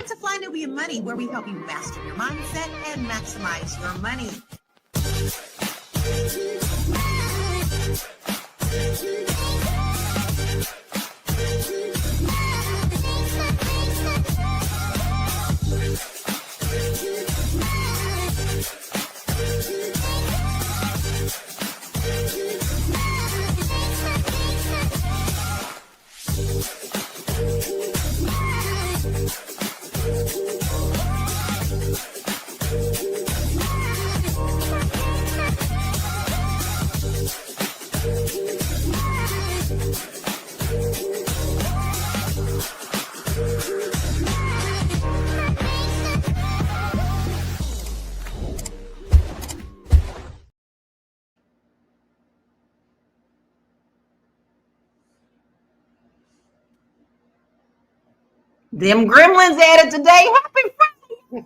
To Fly Nubian Money, where we help you master your mindset and maximize your money. Them gremlins at it today. Happy Friday.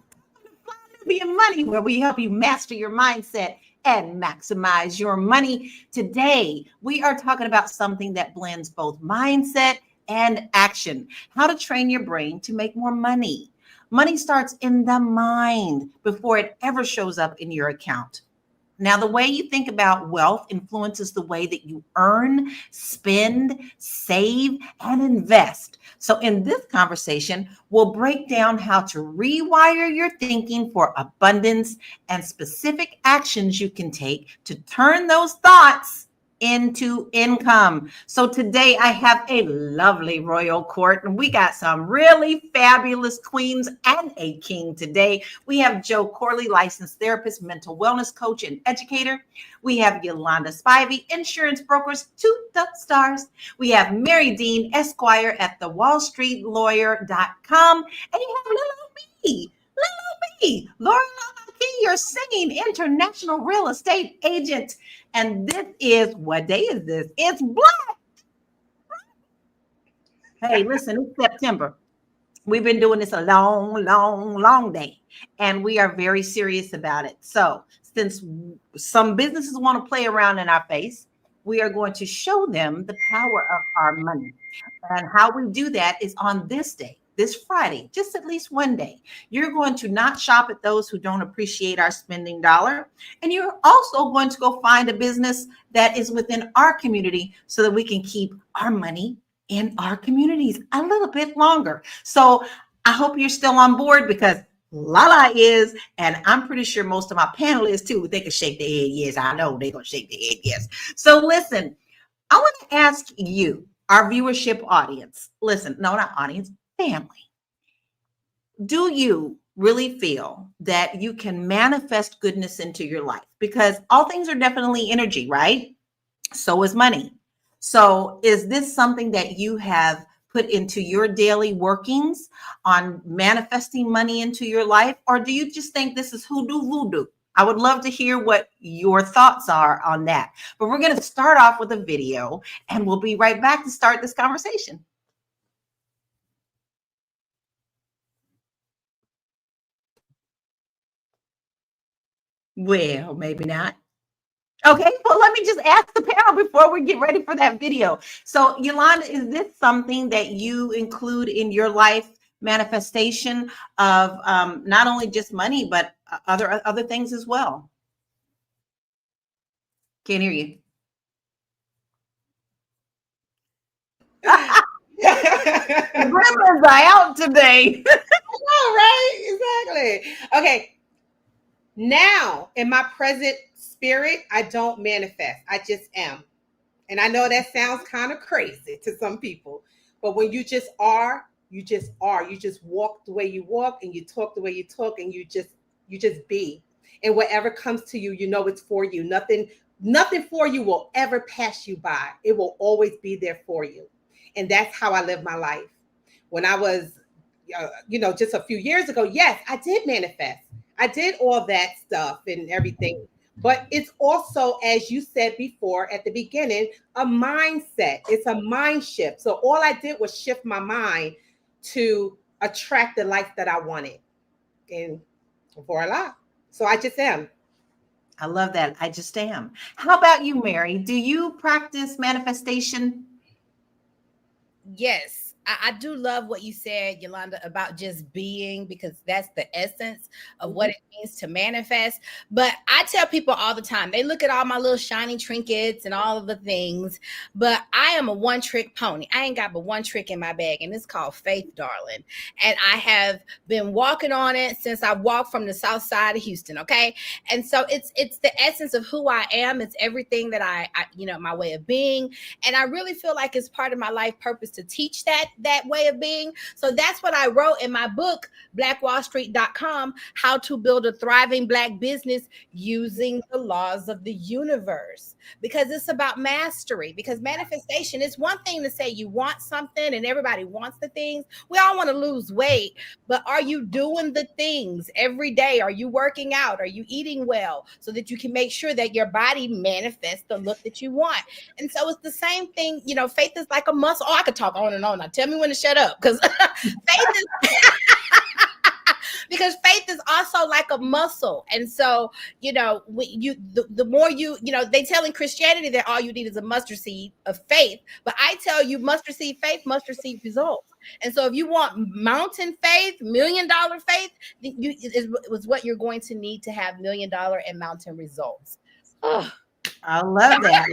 Fly Nubian Money, where we help you master your mindset and maximize your money. Today, we are talking about something that blends both mindset and action. How to train your brain to make more money. Money starts in the mind before it ever shows up in your account. Now, the way you think about wealth influences the way that you earn, spend, save, and invest. So in this conversation, we'll break down how to rewire your thinking for abundance and specific actions you can take to turn those thoughts into income. So today I have a lovely royal court, and we got some really fabulous queens and a king today. We have Corley, licensed therapist, mental wellness coach, and educator. We have Yolanda, Spivey, insurance brokers to the stars. We have Marye Dean, Esquire at the wallstreetlawyer.com. And you have little me, Lala Key, your singing international real estate agent. And this is, what day is this? It's Black. Hey, listen, it's September. We've been doing this a long day, and we are very serious about it. So since some businesses want to play around in our face, we are going to show them the power of our money. And how we do that is on this day, this Friday, just at least one day. You're going to not shop at those who don't appreciate our spending dollar. And you're also going to go find a business that is within our community so that we can keep our money in our communities a little bit longer. So I hope you're still on board, because Lala is, and I'm pretty sure most of my panelists too, they can shake their head. Yes, I know they're going to shake their head. Yes. So listen, I want to ask you, our viewership audience, listen, no, not audience, family. Do you really feel that you can manifest goodness into your life? Because all things are definitely energy, right? So is money. So is this something that you have put into your daily workings on manifesting money into your life? Or do you just think this is hoodoo voodoo? I would love to hear what your thoughts are on that. But we're going to start off with a video, and we'll be right back to start this conversation. Well, maybe not. Okay, well, let me just ask the panel before we get ready for that video. So, Yolanda, is this something that you include in your life manifestation of not only just money, but other things as well? Can't hear you. Gremlins are out today. All right, exactly. Okay. Now, in my present spirit, I don't manifest. I just am. And I know that sounds kind of crazy to some people, but when you just are, you just are. You just walk the way you walk, and you talk the way you talk, and you just be. And whatever comes to you, you know it's for you. Nothing for you will ever pass you by. It will always be there for you. And that's how I live my life. When I was, just a few years ago, yes, I did manifest. I did all that stuff and everything. But it's also, as you said before at the beginning, a mindset. It's a mind shift. So all I did was shift my mind to attract the life that I wanted. And voila. So I just am. I love that. I just am. How about you, Marye? Do you practice manifestation? Yes. I do love what you said, Yolanda, about just being, because that's the essence of what it means to manifest. But I tell people all the time, they look at all my little shiny trinkets and all of the things, but I am a one-trick pony. I ain't got but one trick in my bag, and it's called faith, darling. And I have been walking on it since I walked from the south side of Houston, okay? And so it's the essence of who I am. It's everything that I my way of being. And I really feel like it's part of my life purpose to teach that way of being. So that's what I wrote in my book, blackwallstreet.com, How to Build a Thriving Black Business Using the Laws of the Universe. Because it's about mastery. Because manifestation is one thing to say you want something and everybody wants the things. We all want to lose weight, but are you doing the things every day? Are you working out? Are you eating well so that you can make sure that your body manifests the look that you want? And so it's the same thing. Faith is like a muscle. Oh, I could talk on and on. Now tell me when to shut up, because faith is also like a muscle. And so, the more they tell in Christianity that all you need is a mustard seed of faith. But I tell you, mustard seed faith, mustard seed results. And so if you want mountain faith, $1 million faith, it was what you're going to need to have $1 million and mountain results. Oh. I love that.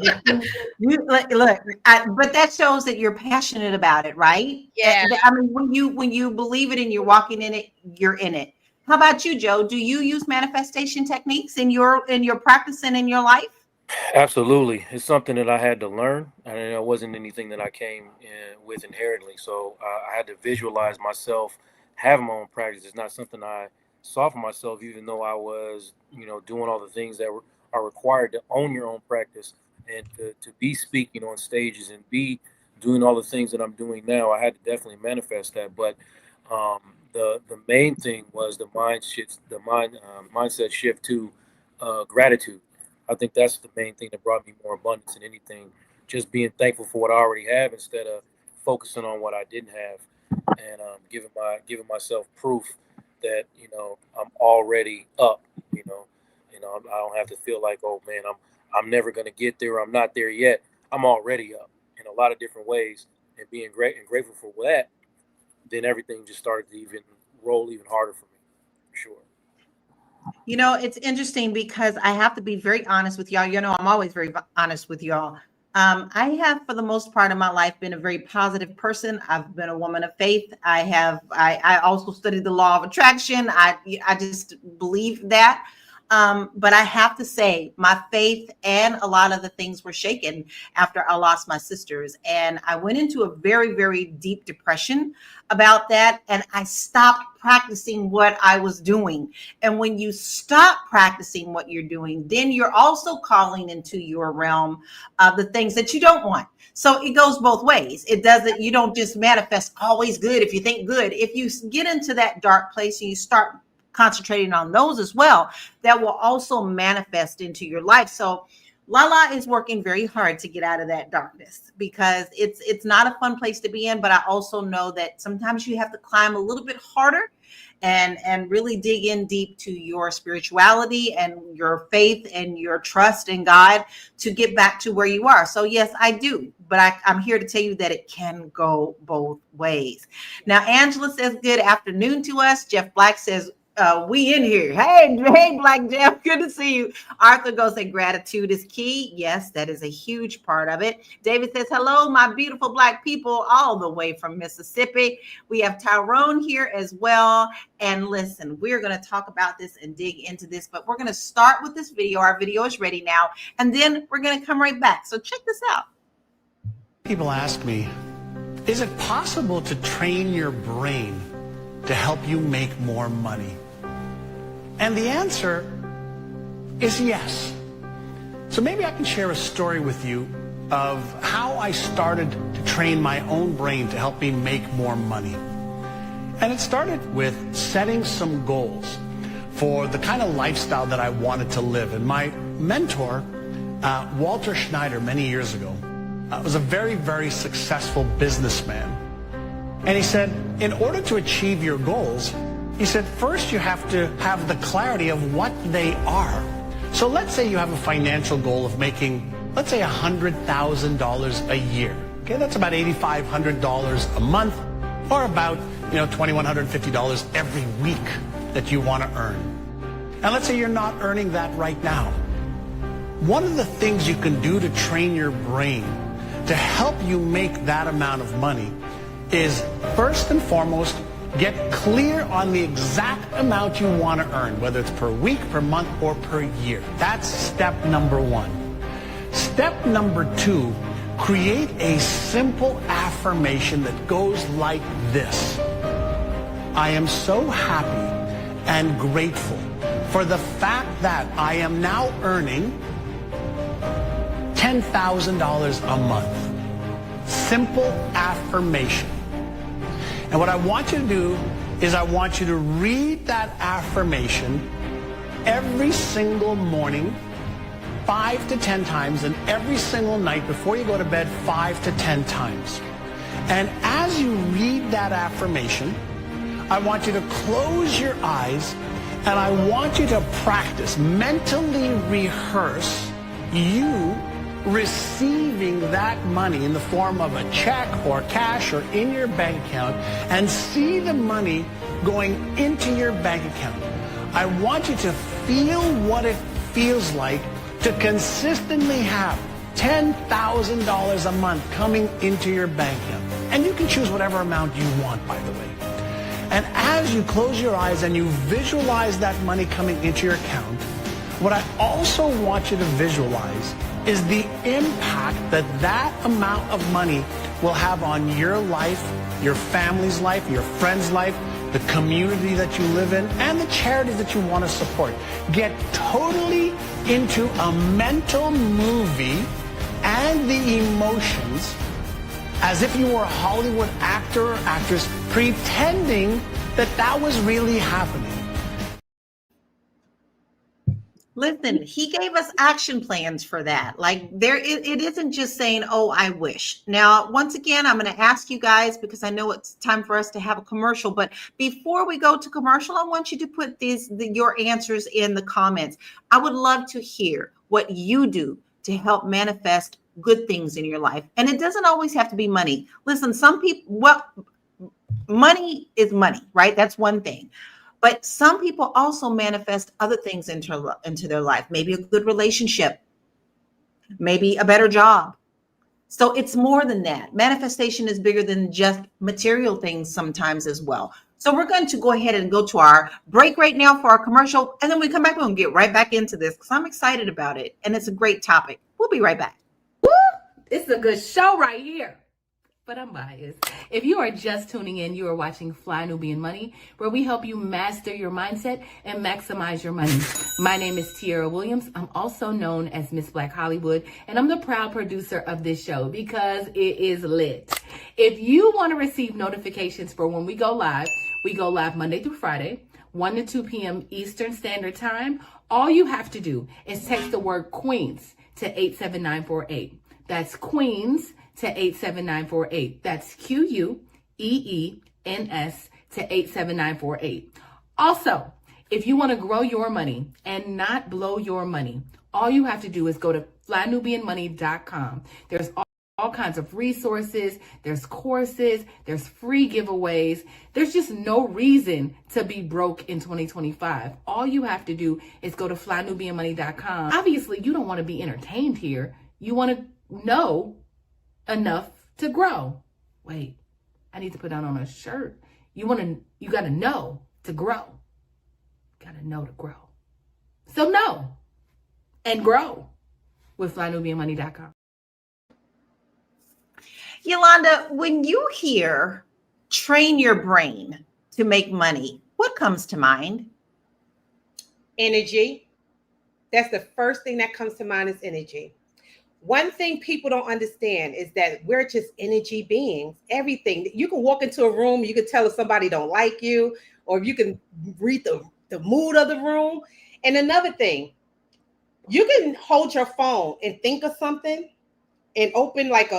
But that shows that you're passionate about it, right? Yeah. I mean, when you believe it and you're walking in it, you're in it. How about you, Joe? Do you use manifestation techniques in your practice and in your life? Absolutely. It's something that I had to learn, and it wasn't anything that I came in with inherently. So I had to visualize myself having my own practice. It's not something I saw for myself, even though I was, doing all the things that are required to own your own practice and to be speaking on stages and be doing all the things that I'm doing now. I had to definitely manifest that. But the main thing was the mindset shift to gratitude. I think that's the main thing that brought me more abundance than anything. Just being thankful for what I already have instead of focusing on what I didn't have, and giving myself proof that I'm already up. I don't have to feel like, oh man, I'm never gonna get there. I'm not there yet. I'm already up in a lot of different ways, and being great and grateful for that. Then everything just started to even roll even harder for me, for sure. It's interesting because I have to be very honest with y'all. I'm always very honest with y'all. I have, for the most part of my life, been a very positive person. I've been a woman of faith. I also studied the law of attraction. I just believe that. But I have to say my faith and a lot of the things were shaken after I lost my sisters. And I went into a very, very deep depression about that. And I stopped practicing what I was doing. And when you stop practicing what you're doing, then you're also calling into your realm the things that you don't want. So it goes both ways. You don't just manifest always good if you think good. If you get into that dark place and you start concentrating on those as well, that will also manifest into your life. So Lala is working very hard to get out of that darkness, because it's not a fun place to be in. But I also know that sometimes you have to climb a little bit harder and really dig in deep to your spirituality and your faith and your trust in God to get back to where you are. So yes, I do. But I'm here to tell you that it can go both ways. Now, Angela says good afternoon to us. Jeff Black says, we in here. Hey, Black Jeff, good to see you. Arthur goes, and gratitude is key. Yes, that is a huge part of it. David says, hello, my beautiful Black people, all the way from Mississippi. We have Tyrone here as well. And listen, we're going to talk about this and dig into this, but we're going to start with this video. Our video is ready now, and then we're going to come right back. So check this out. People ask me, is it possible to train your brain to help you make more money? And the answer is yes. So maybe I can share a story with you of how I started to train my own brain to help me make more money. And it started with setting some goals for the kind of lifestyle that I wanted to live. And my mentor, Walter Schneider, many years ago, was a very, very successful businessman. And he said, in order to achieve your goals, he said, first you have to have the clarity of what they are. So let's say you have a financial goal of making, let's say $100,000 a year. Okay, that's about $8,500 a month, or about $2,150 every week that you want to earn. And let's say you're not earning that right now. One of the things you can do to train your brain to help you make that amount of money is, first and foremost, get clear on the exact amount you want to earn, whether it's per week, per month, or per year. That's step number one. Step number two, create a simple affirmation that goes like this. I am so happy and grateful for the fact that I am now earning $10,000 a month. Simple affirmation. And what I want you to do is I want you to read that affirmation every single morning 5 to 10 times, and every single night before you go to bed 5 to 10 times. And as you read that affirmation, I want you to close your eyes and I want you to practice, mentally rehearse you receiving that money in the form of a check or cash or in your bank account, and see the money going into your bank account. I want you to feel what it feels like to consistently have $10,000 a month coming into your bank account. And you can choose whatever amount you want, by the way. And as you close your eyes and you visualize that money coming into your account, what I also want you to visualize is the impact that that amount of money will have on your life, your family's life, your friend's life, the community that you live in, and the charities that you want to support. Get totally into a mental movie and the emotions as if you were a Hollywood actor or actress pretending that that was really happening. Listen, he gave us action plans for that. Like it isn't just saying, oh, I wish. Now, once again, I'm going to ask you guys, because I know it's time for us to have a commercial. But before we go to commercial, I want you to put your answers in the comments. I would love to hear what you do to help manifest good things in your life. And it doesn't always have to be money. Listen, some people, money is money, right? That's one thing. But some people also manifest other things into their life, maybe a good relationship, maybe a better job. So it's more than that. Manifestation is bigger than just material things sometimes as well. So we're going to go ahead and go to our break right now for our commercial. And then we come back and get right back into this because I'm excited about it. And it's a great topic. We'll be right back. Woo! This is a good show right here. But I'm biased. If you are just tuning in, you are watching Fly Nubian Money, where we help you master your mindset and maximize your money. My name is Tiara Williams. I'm also known as Miss Black Hollywood, and I'm the proud producer of this show because it is lit. If you want to receive notifications for when we go live Monday through Friday, 1 to 2 p.m. Eastern Standard Time. All you have to do is text the word Queens to 87948. That's Queens to 87948. That's QUEENS to 87948. Also, if you want to grow your money and not blow your money, all you have to do is go to flynubianmoney.com. There's all kinds of resources, there's courses, there's free giveaways. There's just no reason to be broke in 2025. All you have to do is go to flynubianmoney.com. Obviously, you don't want to be entertained here. You want to know enough to grow. Wait, I need to put that on a shirt. You got to know to grow. Got to know to grow. So know and grow with flynubianmoney.com. Yolanda, when you hear train your brain to make money, what comes to mind? Energy. That's the first thing that comes to mind is energy. One thing people don't understand is that we're just energy beings. Everything. You can walk into a room, you can tell if somebody don't like you, or you can read the mood of the room. And another thing, you can hold your phone and think of something and open like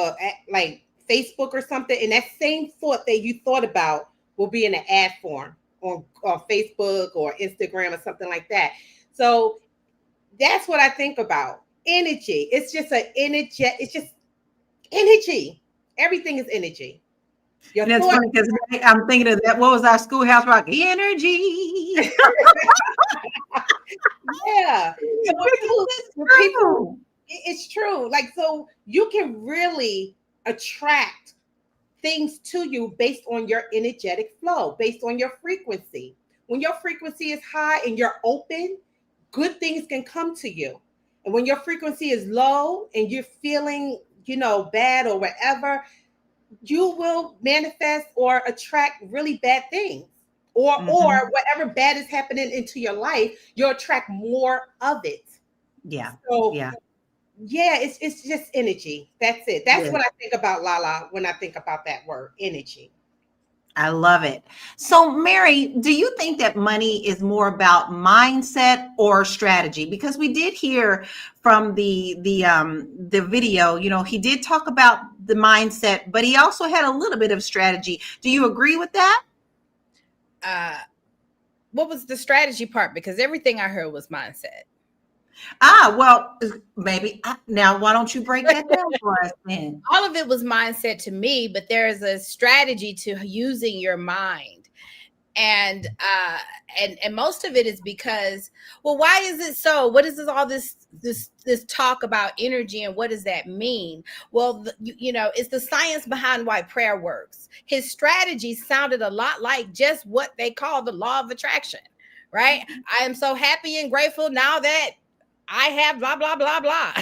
Facebook or something, and that same thought that you thought about will be in an ad form on Facebook or Instagram or something like that. So that's what I think about. Energy. It's just it's just energy. Everything is energy. Your And it's thoughts, funny because I'm thinking of that. What was our schoolhouse rock? Energy. yeah. So people, it's true. Like, so you can really attract things to you based on your energetic flow, based on your frequency. When your frequency is high and you're open, good things can come to you. And when your frequency is low and you're feeling, bad or whatever, you will manifest or attract really bad things. Or whatever bad is happening into your life, you'll attract more of it. Yeah. So yeah. yeah, it's just energy. That's it. That's what I think about Lala when I think about that word, energy. I love it. So, Marye, do you think that money is more about mindset or strategy? Because we did hear from the video, he did talk about the mindset, but he also had a little bit of strategy. Do you agree with that? What was the strategy part? Because everything I heard was mindset. Well, maybe now why don't you break that down for us then? All of it was mindset to me, but there's a strategy to using your mind. And most of it is because, well, why is it so? What is this talk about energy, and what does that mean? Well, it's the science behind why prayer works. His strategy sounded a lot like just what they call the law of attraction, right? I am so happy and grateful now that I have blah, blah, blah, blah.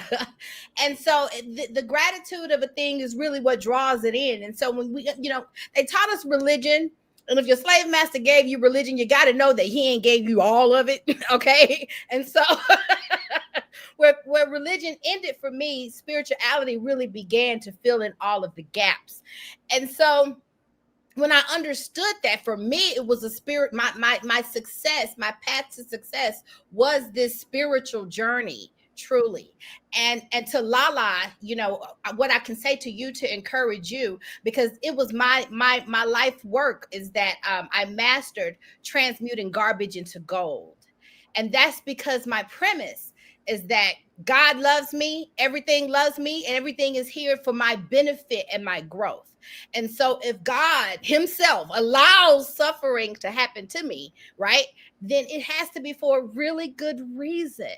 And so the gratitude of a thing is really what draws it in. And so when they taught us religion, and if your slave master gave you religion, you got to know that he ain't gave you all of it. Okay. And so where religion ended for me, spirituality really began to fill in all of the gaps. And so when I understood that, for me, it was a spirit, my success, my path to success was this spiritual journey, truly. And to Lala, what I can say to you to encourage you, because it was my life work, is that I mastered transmuting garbage into gold. And that's because my premise is that God loves me, everything loves me, and everything is here for my benefit and my growth. And so if God himself allows suffering to happen to me, right, then it has to be for a really good reason.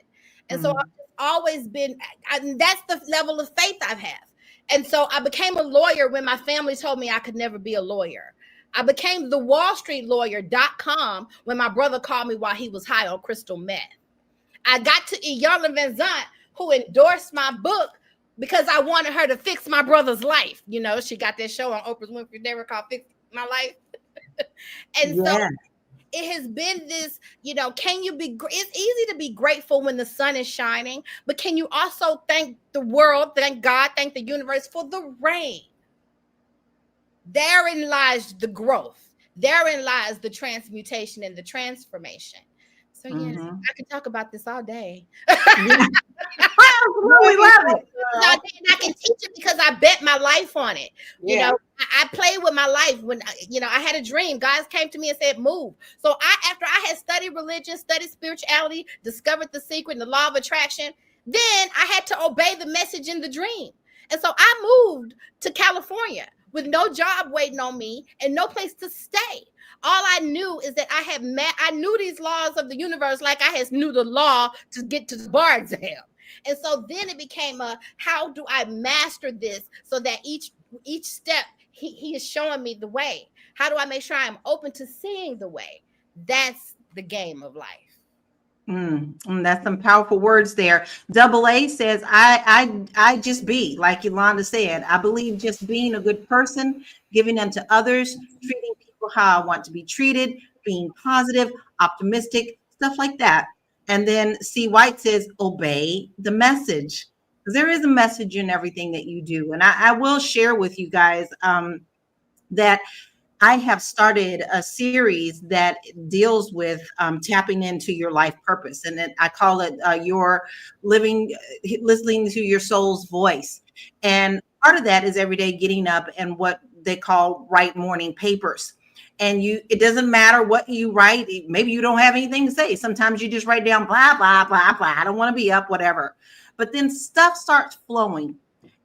And so I've always been, that's the level of faith I have. And so I became a lawyer when my family told me I could never be a lawyer. I became the WallStreetLawyer.com when my brother called me while he was high on crystal meth. I got to Yolanda Van Zant, who endorsed my book because I wanted her to fix my brother's life. She got that show on Oprah's Winfrey Never called Fix My Life. And so it has been this, can you be, it's easy to be grateful when the sun is shining, but can you also thank the world, thank God, thank the universe for the rain? Therein lies the growth. Therein lies the transmutation and the transformation. So yes, I can talk about this all day. We love it. I can teach it because I bet my life on it. Yeah. I played with my life when I had a dream. God came to me and said, move. So after I had studied religion, studied spirituality, discovered the secret and the law of attraction, then I had to obey the message in the dream. And so I moved to California with no job waiting on me and no place to stay. All I knew is that I knew these laws of the universe like I knew the law to get to the bar exam. And so then it became how do I master this so that each step he is showing me the way? How do I make sure I'm open to seeing the way? That's the game of life. That's some powerful words there. Double A says, I just be, like Yolanda said, I believe just being a good person, giving unto others, treating people how I want to be treated, being positive, optimistic, stuff like that. And then C. White says, obey the message. Because there is a message in everything that you do. And I will share with you guys that I have started a series that deals with tapping into your life purpose. And then I call it your listening to your soul's voice. And part of that is every day getting up and what they call write morning papers. And it doesn't matter what you write. Maybe you don't have anything to say. Sometimes you just write down blah, blah, blah, blah. I don't want to be up, whatever. But then stuff starts flowing.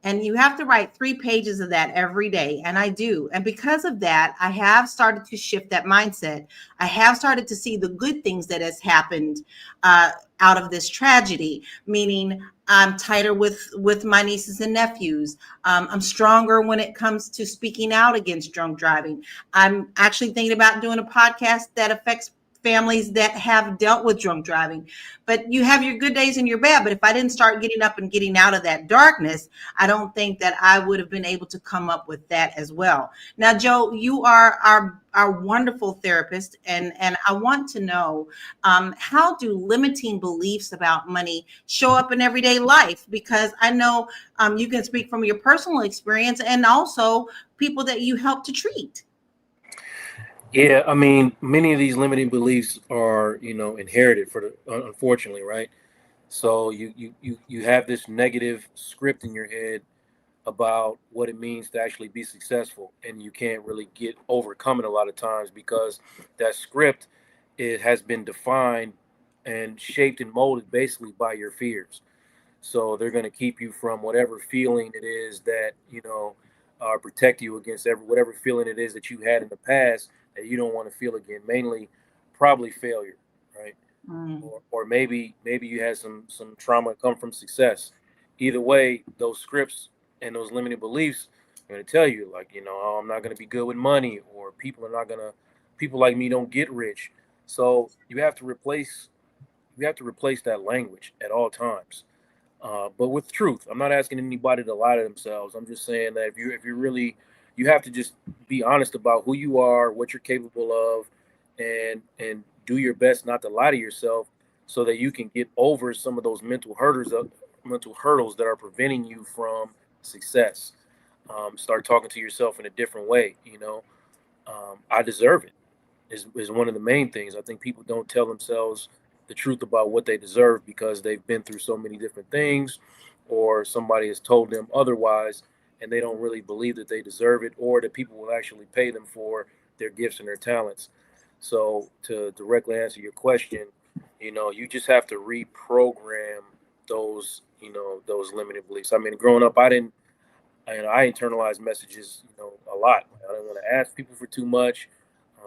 And you have to write 3 pages of that every day. And I do. And because of that, I have started to shift that mindset. I have started to see the good things that has happened out of this tragedy, meaning I'm tighter with my nieces and nephews. I'm stronger when it comes to speaking out against drunk driving. I'm actually thinking about doing a podcast that affects families that have dealt with drunk driving. But you have your good days and your bad. But if I didn't start getting up and getting out of that darkness, I don't think that I would have been able to come up with that as well. Now, Joe, you are our wonderful therapist, and I want to know, how do limiting beliefs about money show up in everyday life? Because I know you can speak from your personal experience and also people that you help to treat. Yeah, I mean, many of these limiting beliefs are, inherited unfortunately, right? So you have this negative script in your head about what it means to actually be successful, and you can't really get overcome it a lot of times because that script, it has been defined and shaped and molded basically by your fears. So they're going to keep you from whatever feeling it is that, protect you against whatever feeling it is that you had in the past that you don't want to feel again. Mainly, probably failure, right? Mm. Or maybe you had some trauma come from success. Either way, those scripts and those limiting beliefs are going to tell you, like, oh, I'm not going to be good with money, or people like me don't get rich. So you have to replace that language at all times, but with truth. I'm not asking anybody to lie to themselves. I'm just saying that if you're really, you have to just be honest about who you are, what you're capable of, and do your best not to lie to yourself, so that you can get over some of those mental hurdles that are preventing you from success. Start talking to yourself in a different way. I deserve it is one of the main things. I think people don't tell themselves the truth about what they deserve because they've been through so many different things, or somebody has told them otherwise, and they don't really believe that they deserve it, or that people will actually pay them for their gifts and their talents. So to directly answer your question, you just have to reprogram those limited beliefs. I mean, growing up, I internalized messages, a lot. I didn't want to ask people for too much.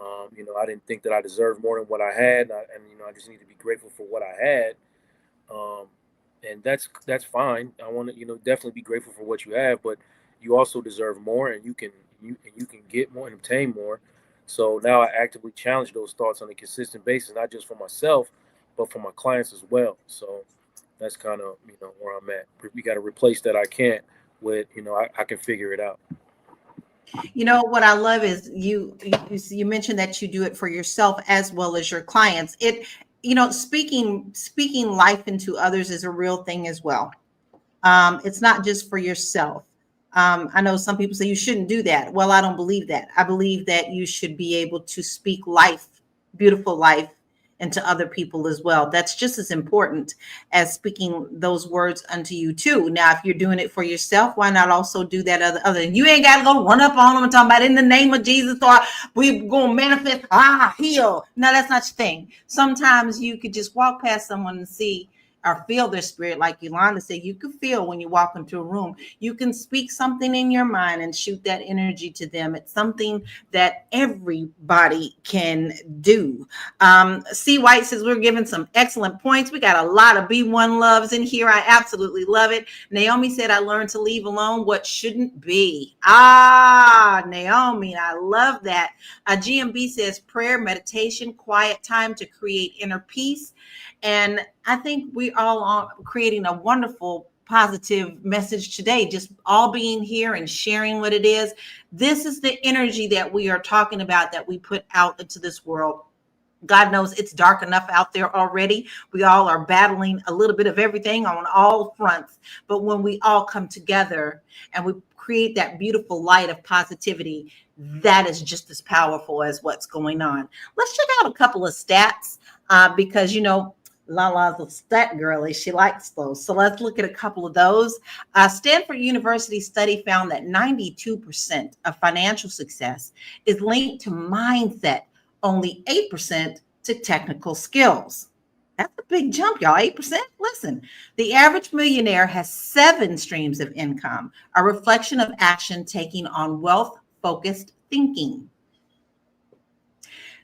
I didn't think that I deserved more than what I had, I just need to be grateful for what I had, um, and that's fine. I want to, definitely be grateful for what you have, but you also deserve more, and you can get more and obtain more. So now I actively challenge those thoughts on a consistent basis, not just for myself, but for my clients as well. So that's kind of where I'm at. We got to replace that I can't with I can figure it out. What I love is you mentioned that you do it for yourself as well as your clients. Speaking life into others is a real thing as well. It's not just for yourself. I know some people say you shouldn't do that. Well, I don't believe that. I believe that you should be able to speak life, beautiful life, into other people as well. That's just as important as speaking those words unto you too. Now, if you're doing it for yourself, why not also do that other? You ain't got to go run up on them and talk about in the name of Jesus, or we gonna manifest, heal. No, that's not your thing. Sometimes you could just walk past someone and see or feel their spirit, like Yolanda said. You can feel when you walk into a room. You can speak something in your mind and shoot that energy to them. It's something that everybody can do. C. White says we're giving some excellent points. We got a lot of B1 loves in here. I absolutely love it. Naomi said, I learned to leave alone what shouldn't be. Naomi, I love that. GMB says prayer, meditation, quiet time to create inner peace. And I think we all are creating a wonderful positive message today, just all being here and sharing what it is. This is the energy that we are talking about, that we put out into this world. God knows it's dark enough out there already. We all are battling a little bit of everything on all fronts. But when we all come together and we create that beautiful light of positivity, that is just as powerful as what's going on. Let's check out a couple of stats because, Lala's a stat girly. She likes those. So let's look at a couple of those. Stanford University study found that 92% of financial success is linked to mindset, only 8% to technical skills. That's a big jump, y'all. 8%. Listen, the average millionaire has 7 streams of income, a reflection of action taking on wealth-focused thinking.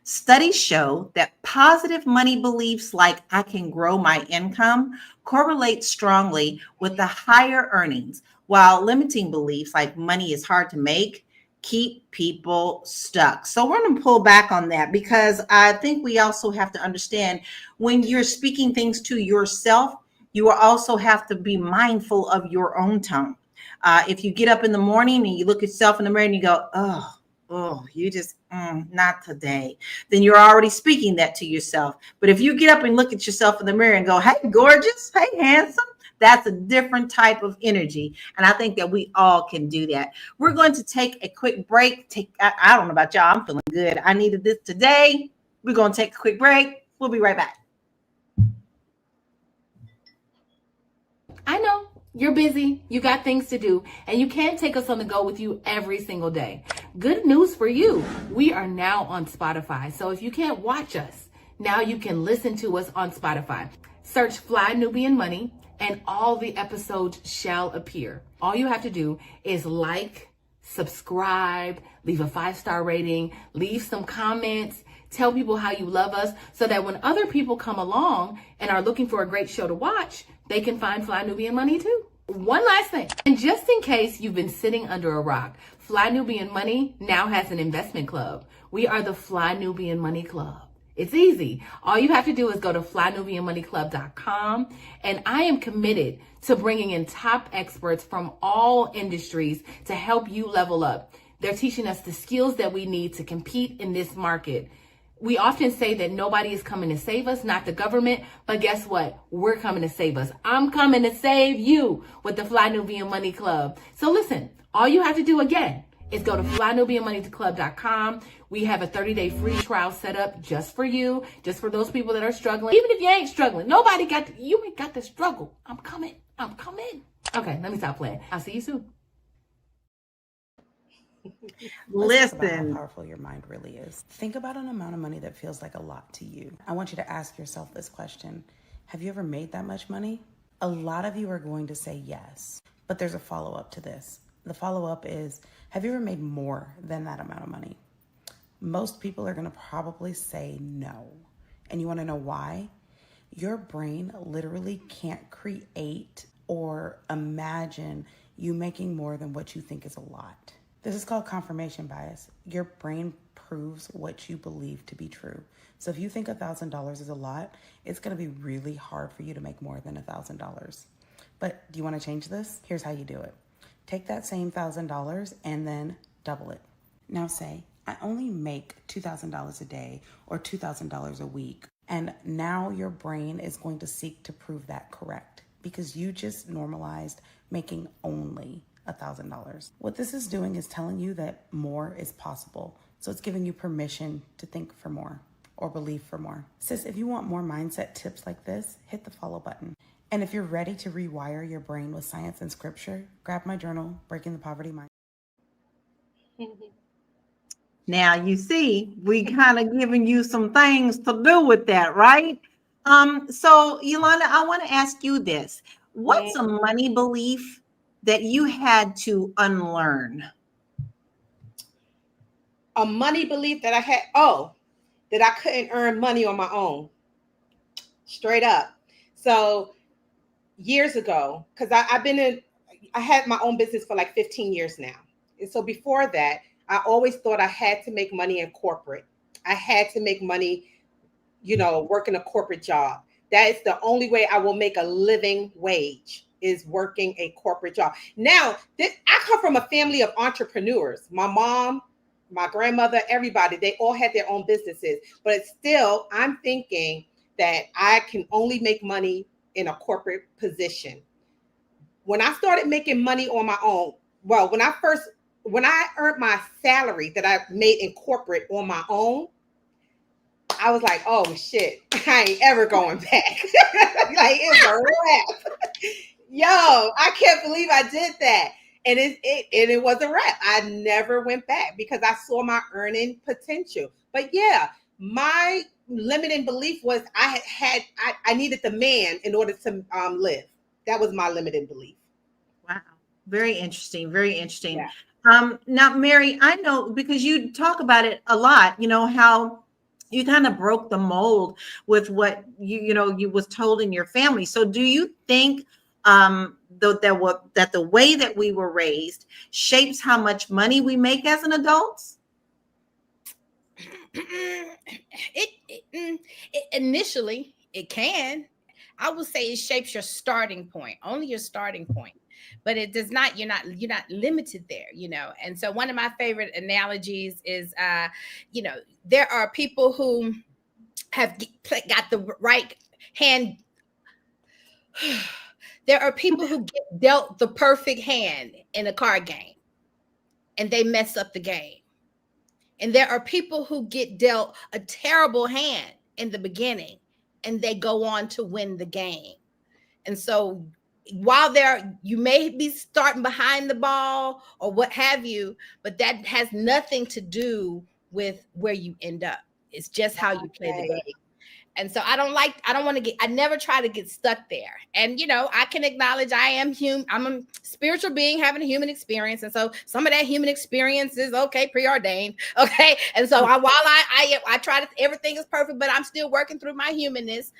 Studies show that positive money beliefs like I can grow my income correlate strongly with the higher earnings, while limiting beliefs like money is hard to make keep people stuck. So we're going to pull back on that, because I think we also have to understand when you're speaking things to yourself, you also have to be mindful of your own tone. If you get up in the morning and you look at yourself in the mirror and you go, you just, not today, then you're already speaking that to yourself. But if you get up and look at yourself in the mirror and go, hey, gorgeous, hey, handsome, that's a different type of energy. And I think that we all can do that. We're going to take a quick break. I don't know about y'all. I'm feeling good. I needed this today. We're going to take a quick break. We'll be right back. I know you're busy, you got things to do, and you can't take us on the go with you every single day. Good news for you. We are now on Spotify. So if you can't watch us, now you can listen to us on Spotify. Search Fly Nubian Money and all the episodes shall appear. All you have to do is like, subscribe, leave a 5-star rating, leave some comments, tell people how you love us, so that when other people come along and are looking for a great show to watch, they can find Fly Nubian Money too. One last thing, and just in case you've been sitting under a rock, Fly Nubian Money now has an investment club. We are the Fly Nubian Money Club. It's easy. All you have to do is go to flynubianmoneyclub.com, and I am committed to bringing in top experts from all industries to help you level up. They're teaching us the skills that we need to compete in this market. We often say that nobody is coming to save us, not the government, but guess what? We're coming to save us. I'm coming to save you with the Fly Nubian Money Club. So listen, all you have to do again is go to flynubianmoneyclub.com. We have a 30-day free trial set up just for you, just for those people that are struggling. Even if you ain't struggling, you ain't got to struggle. I'm coming. Okay, let me stop playing. I'll see you soon. Let's talk about how powerful your mind really is. Think about an amount of money that feels like a lot to you. I want you to ask yourself this question. Have you ever made that much money? A lot of you are going to say yes, but there's a follow-up to this. The follow-up is, have you ever made more than that amount of money? Most people are going to probably say no. And you want to know why? Your brain literally can't create or imagine you making more than what you think is a lot. This is called confirmation bias. Your brain proves what you believe to be true. So if you think $1,000 is a lot, it's going to be really hard for you to make more than $1,000. But do you want to change this? Here's how you do it. Take that same $1,000 and then double it. Now say, I only make $2,000 a day or $2,000 a week. And now your brain is going to seek to prove that correct because you just normalized making only $1,000. What this is doing is telling you that more is possible. So it's giving you permission to think for more or believe for more. Sis, if you want more mindset tips like this, hit the follow button. And if you're ready to rewire your brain with science and scripture, grab my journal, Breaking the Poverty Mind. Now, you see, we kind of giving you some things to do with that, right? So, Yolanda, I want to ask you this. What's a money belief that you had to unlearn? A money belief that I had, that I couldn't earn money on my own. Straight up. So years ago, because I had my own business for like 15 years now. And so before that, I always thought I had to make money in corporate. I had to make money, working a corporate job. That is the only way I will make a living wage, is working a corporate job. Now, I come from a family of entrepreneurs. My mom, my grandmother, everybody, they all had their own businesses. But still, I'm thinking that I can only make money in a corporate position. When I started making money on my own, when I earned my salary that I made in corporate on my own, I was like, oh shit, I ain't ever going back. Like, it's a wrap. Yo, I can't believe I did that. And it was a wrap. I never went back because I saw my earning potential. But yeah, my limiting belief was I needed the man in order to live. That was my limiting belief. Wow. Very interesting. Very interesting. Yeah. Now, Mary, I know because you talk about it a lot, how you kind of broke the mold with what you was told in your family. So do you think that the way that we were raised shapes how much money we make as an adults? Initially it can. I would say it shapes your starting point, only your starting point, but it does not. You're not limited there, And so one of my favorite analogies is, there are people who have got the right hand. There are people who get dealt the perfect hand in a card game, and they mess up the game. And there are people who get dealt a terrible hand in the beginning, and they go on to win the game. And so while you may be starting behind the ball or what have you, but that has nothing to do with where you end up. It's just how you play the game. And so I never try to get stuck there. And, I can acknowledge I am human. I'm a spiritual being having a human experience. And so some of that human experience is preordained. Okay. And so while I try to, everything is perfect, but I'm still working through my humanness.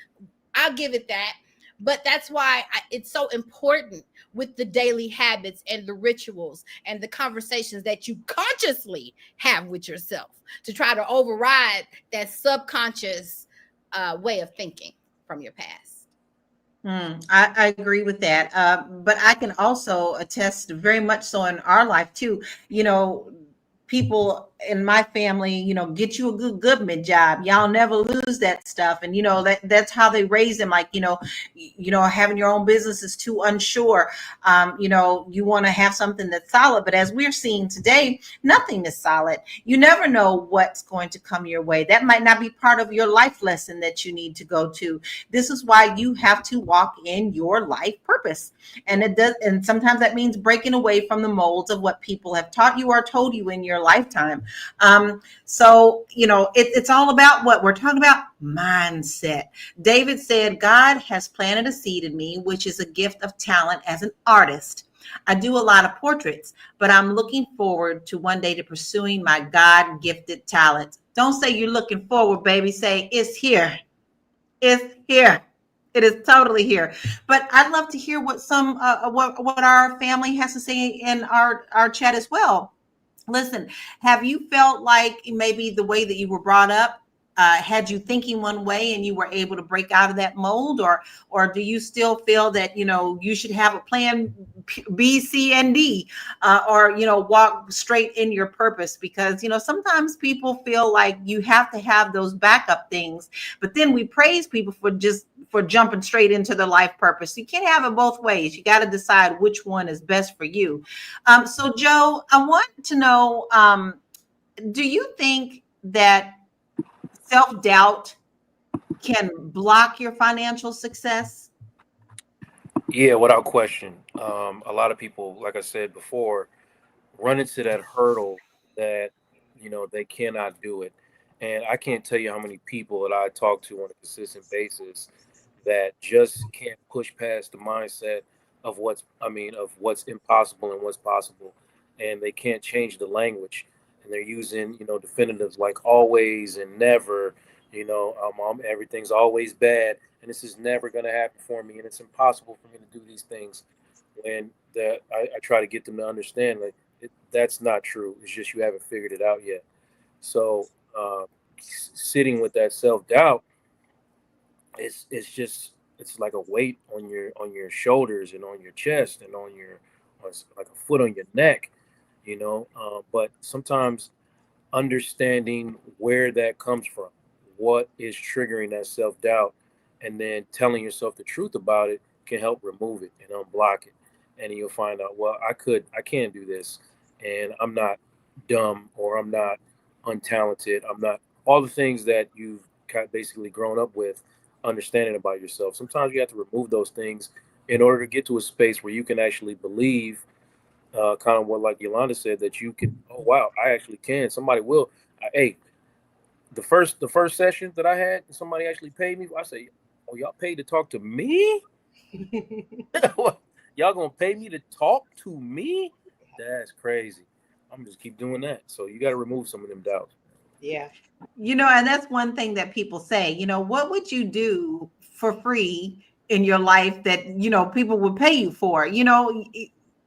I'll give it that. But that's why it's so important with the daily habits and the rituals and the conversations that you consciously have with yourself to try to override that subconscious way of thinking from your past. I agree with that. But I can also attest very much so in our life too. People in my family, get you a good government job. Y'all never lose that stuff. And, that's how they raise them. Like, having your own business is too unsure. You want to have something that's solid. But as we're seeing today, nothing is solid. You never know what's going to come your way. That might not be part of your life lesson that you need to go to. This is why you have to walk in your life purpose. And it does. And sometimes that means breaking away from the molds of what people have taught you or told you in your lifetime. So it's all about what we're talking about: mindset. David said, God has planted a seed in me, which is a gift of talent as an artist. I do a lot of portraits, but I'm looking forward to one day to pursuing my God-gifted talent. Don't say you're looking forward, baby. Say it's here. It's here. It is totally here. But I'd love to hear what what our family has to say in our chat as well. Listen, have you felt like maybe the way that you were brought up had you thinking one way and you were able to break out of that mold, or do you still feel that you should have a plan B, C, and D, or walk straight in your purpose? Because sometimes people feel like you have to have those backup things, but then we praise people for jumping straight into the life purpose. You can't have it both ways. You got to decide which one is best for you. So Joe, I want to know, do you think that self-doubt can block your financial success? Yeah, without question. A lot of people, like I said before, run into that hurdle that they cannot do it. And I can't tell you how many people that I talk to on a consistent basis that just can't push past the mindset of what's impossible and what's possible, and they can't change the language, and they're using definitives like always and never. Everything's always bad, and this is never going to happen for me, and it's impossible for me to do these things. When I try to get them to understand that's not true. It's just you haven't figured it out yet. So sitting with that self-doubt, it's like a weight on your shoulders and on your chest and like a foot on your neck, but sometimes understanding where that comes from, what is triggering that self-doubt, and then telling yourself the truth about it can help remove it and unblock it. And you'll find out, well, I can do this, and I'm not dumb, or I'm not untalented. I'm not all the things that you've basically grown up with understanding about yourself. Sometimes you have to remove those things in order to get to a space where you can actually believe, kind of what like Yolanda said, that you can, oh wow, I actually can. Somebody will. Hey, the first session that I had, somebody actually paid me. I say, "Oh, y'all paid to talk to me? Y'all gonna pay me to talk to me? That's crazy. I'm just keep doing that." So you got to remove some of them doubts. Yeah. And that's one thing that people say, what would you do for free in your life that, people would pay you for?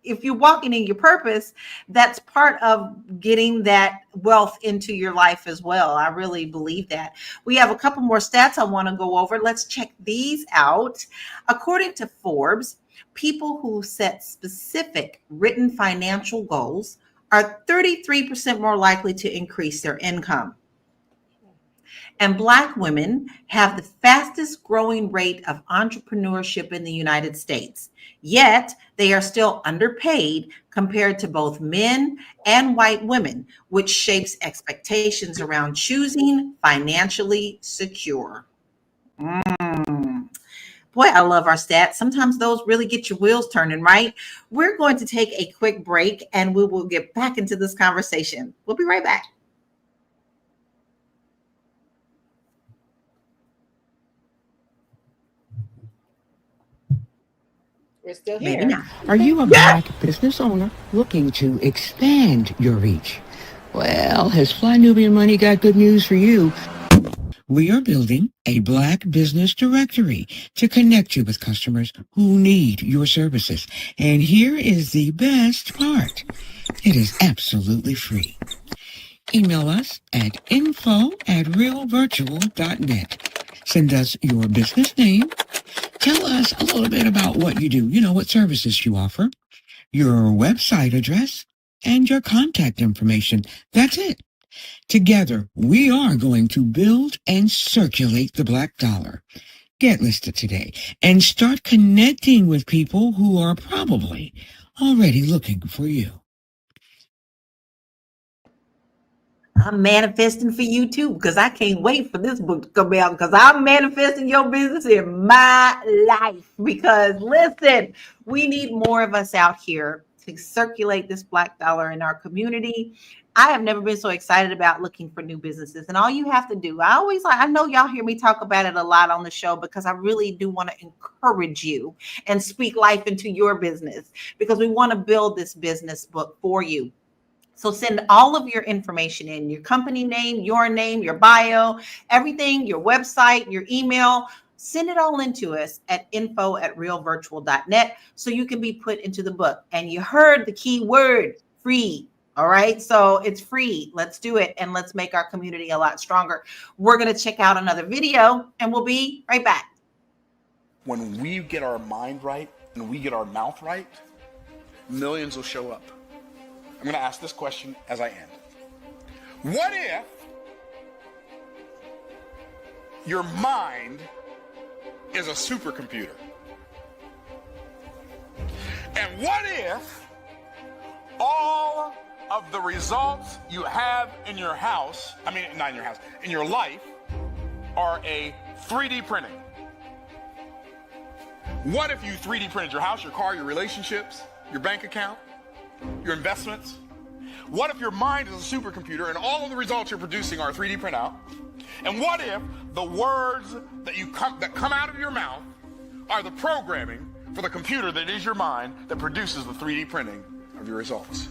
If you're walking in your purpose, that's part of getting that wealth into your life as well. I really believe that. We have a couple more stats I want to go over. Let's check these out. According to Forbes, people who set specific written financial goals are 33% more likely to increase their income. And Black women have the fastest growing rate of entrepreneurship in the United States. Yet they are still underpaid compared to both men and white women, which shapes expectations around choosing financially secure. Boy, I love our stats. Sometimes those really get your wheels turning, right? We're going to take a quick break and we will get back into this conversation. We'll be right back. We're still Maybe here. not. Are you a Black business owner looking to expand your reach? Well, has Fly Nubian Money got good news for you? We are building a Black business directory to connect you with customers who need your services. And here is the best part. It is absolutely free. Email us at info@realvirtual.net. Send us your business name. Tell us a little bit about what you do, what services you offer, your website address, and your contact information. That's it. Together, we are going to build and circulate the Black dollar. Get listed today and start connecting with people who are probably already looking for you. I'm manifesting for you too, because I can't wait for this book to come out, because I'm manifesting your business in my life. Because listen, we need more of us out here to circulate this Black dollar in our community. I have never been so excited about looking for new businesses. And all you have to do, I know y'all hear me talk about it a lot on the show, because I really do want to encourage you and speak life into your business, because we want to build this business book for you. So send all of your information in, your company name, your bio, everything, your website, your email. Send it all into us at info@realvirtual.net so you can be put into the book. And you heard the key word, free. All right. So it's free. Let's do it. And let's make our community a lot stronger. We're going to check out another video and we'll be right back. When we get our mind right and we get our mouth right, millions will show up. I'm going to ask this question as I end. What if your mind is a supercomputer? And what if all of the results you have in your house, not in your house, in your life, are a 3D printing? What if you 3D printed your house, your car, your relationships, your bank account, your investments? What if your mind is a supercomputer and all of the results you're producing are a 3D printout? And what if the words that come out of your mouth are the programming for the computer that is your mind that produces the 3D printing of your results?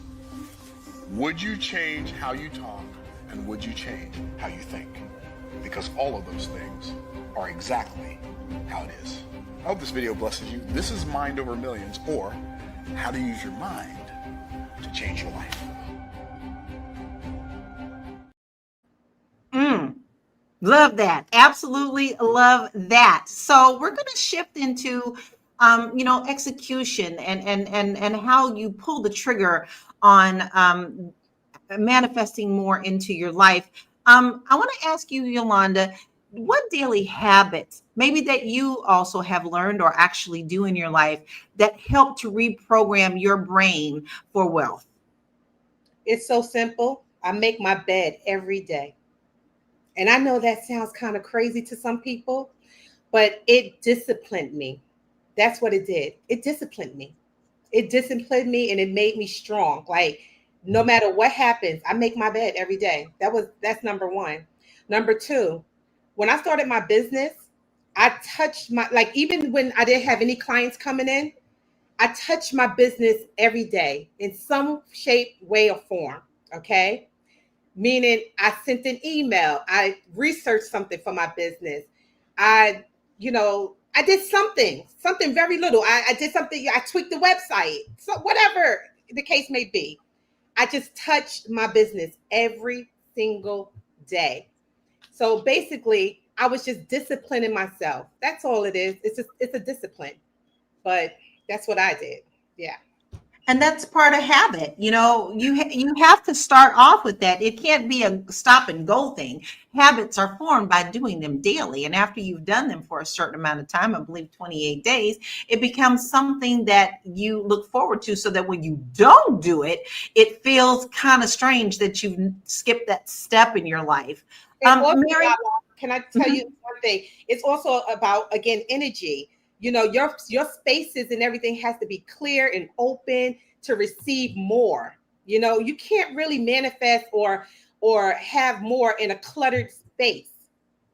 Would you change how you talk, and would you change how you think? Because all of those things are exactly how it is. I hope this video blesses you. This is Mind Over Millions, or how to use your mind to change your life. Love that. Absolutely love that. So we're going to shift into, execution and how you pull the trigger on manifesting more into your life. I want to ask you, Yolanda, what daily habits, maybe that you also have learned or actually do in your life, that help to reprogram your brain for wealth? It's so simple. I make my bed every day. And I know that sounds kind of crazy to some people, but it disciplined me. That's what it did. It disciplined me. It disciplined me and it made me strong. Like, no matter what happens, I make my bed every day. That's number one. Number two, when I started my business, I touched my, like, even when I didn't have any clients coming in, I touched my business every day in some shape, way, or form. Okay. Meaning I sent an email, I researched something for my business. I, I did something very little. I did something, I tweaked the website, so whatever the case may be. I just touched my business every single day. So basically, I was just disciplining myself. That's all it is. It's a discipline. But that's what I did. Yeah. And that's part of habit. You have to start off with that. It can't be a stop and go thing. Habits are formed by doing them daily. And after you've done them for a certain amount of time, I believe 28 days, it becomes something that you look forward to, so that when you don't do it, it feels kind of strange that you've skipped that step in your life. Marye, can I tell you one thing? It's also about, again, energy. Your spaces and everything has to be clear and open to receive more. You can't really manifest or have more in a cluttered space.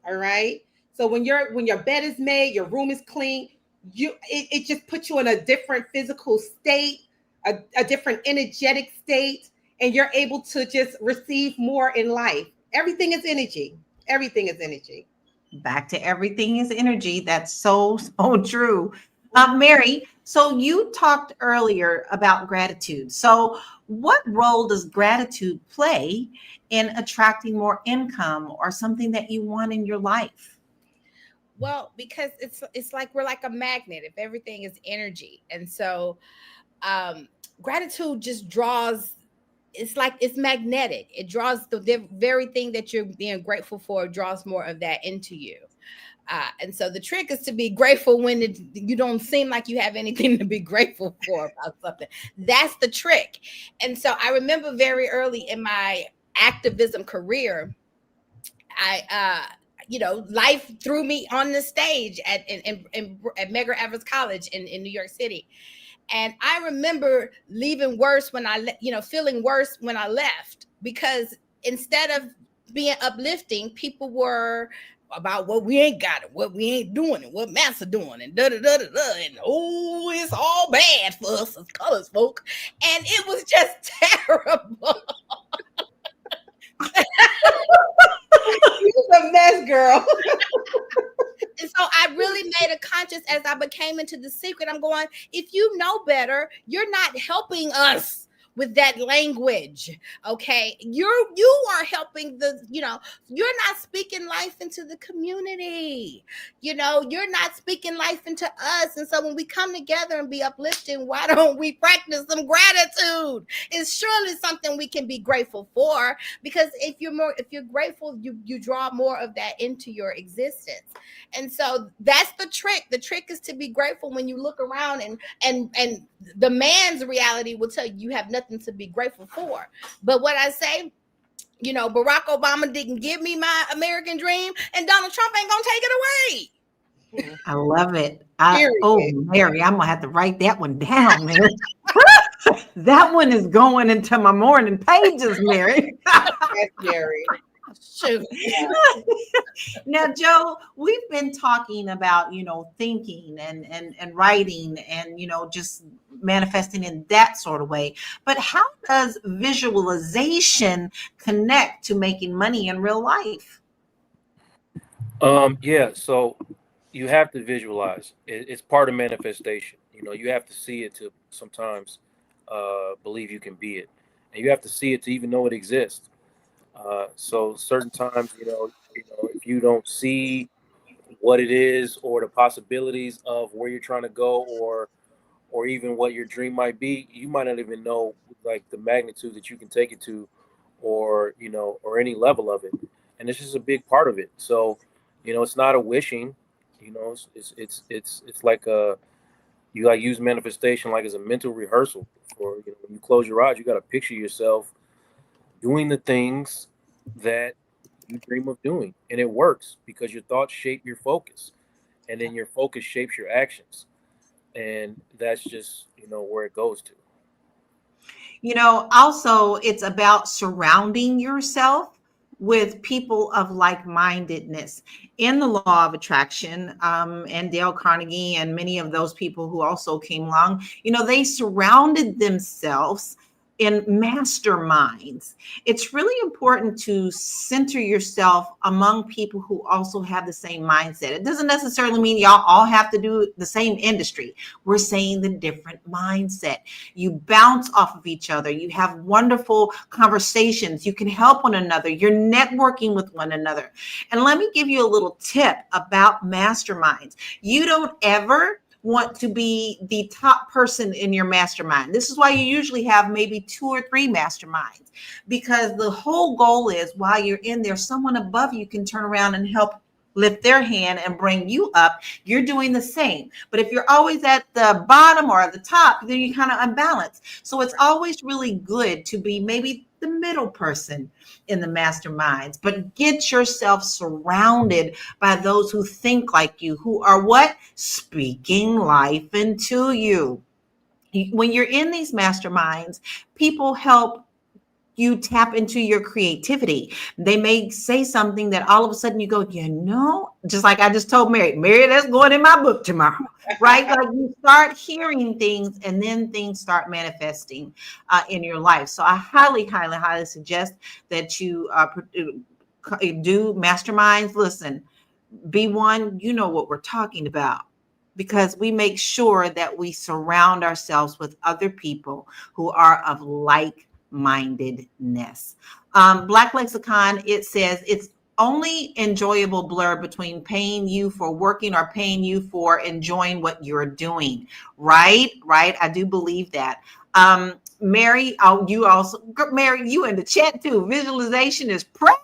All right. So when your bed is made, your room is clean, it just puts you in a different physical state, a different energetic state, and you're able to just receive more in life. Everything is energy. Everything is energy. back to everything is energy. That's so, so true. Marye, so you talked earlier about gratitude. So what role does gratitude play in attracting more income or something that you want in your life? Well, because it's like we're like a magnet. If everything is energy, and so gratitude just draws. It's like it's magnetic. It draws the very thing that you're being grateful for, draws more of that into you. And so the trick is to be grateful when you don't seem like you have anything to be grateful for about something. That's the trick. And so I remember very early in my activism career, life threw me on the stage at Medgar Evers College in New York City. And I remember leaving worse when feeling worse when I left, because instead of being uplifting, people were about what we ain't got, and what we ain't doing, and what Massa doing, and da da da da da, and oh, it's all bad for us as colors folk, and it was just terrible. You're a mess, girl. And so I really made a conscious, as I became into the secret, I'm going, if you know better, you're not helping us with that language. Okay. You are helping you're not speaking life into the community. You're not speaking life into us. And so when we come together and be uplifting, why don't we practice some gratitude? It's surely something we can be grateful for, because if you're grateful, you draw more of that into your existence. And so that's the trick. The trick is to be grateful when you look around, and the man's reality will tell you have nothing to be grateful for. But what I say, Barack Obama didn't give me my American dream, and Donald Trump ain't gonna take it away. I love it. Marye, I'm gonna have to write that one down, man. That one is going into my morning pages, Marye. Yes, Marye. Shoot. Now, Joe, we've been talking about, thinking and writing and, just manifesting in that sort of way. But how does visualization connect to making money in real life? Yeah, so you have to visualize. It's part of manifestation. You have to see it to sometimes believe you can be it. And you have to see it to even know it exists. So certain times, if you don't see what it is or the possibilities of where you're trying to go, or even what your dream might be, you might not even know like the magnitude that you can take it to, or any level of it. And it's just a big part of it. So, it's not a wishing. It's like you use manifestation like as a mental rehearsal for when you close your eyes, you got to picture yourself doing the things that you dream of doing, and it works because your thoughts shape your focus, and then your focus shapes your actions, and that's just where it goes to. Also, it's about surrounding yourself with people of like-mindedness. In the law of attraction, and Dale Carnegie and many of those people who also came along, they surrounded themselves in masterminds. It's really important to center yourself among people who also have the same mindset. It doesn't necessarily mean y'all all have to do the same industry. We're saying the different mindset. You bounce off of each other. You have wonderful conversations. You can help one another. You're networking with one another. And let me give you a little tip about masterminds. You don't ever want to be the top person in your mastermind. This is why you usually have maybe 2 or 3 masterminds, because the whole goal is while you're in there, someone above you can turn around and help lift their hand and bring you up. You're doing the same. But if you're always at the bottom or at the top, then you're kind of unbalanced. So it's always really good to be maybe the middle person in the masterminds, but get yourself surrounded by those who think like you, who are what? Speaking life into you. When you're in these masterminds, people help you tap into your creativity. They may say something that all of a sudden you go, just like I just told Marye, that's going in my book tomorrow, right? Like you start hearing things and then things start manifesting in your life. So I highly, highly, highly suggest that you do masterminds. Listen, be one, you know what we're talking about, because we make sure that we surround ourselves with other people who are of like-mindedness. Black Lexicon, it says it's only enjoyable blur between paying you for working or paying you for enjoying what you're doing. Right. I do believe that. Marye, Marye, you in the chat too. Visualization is crack.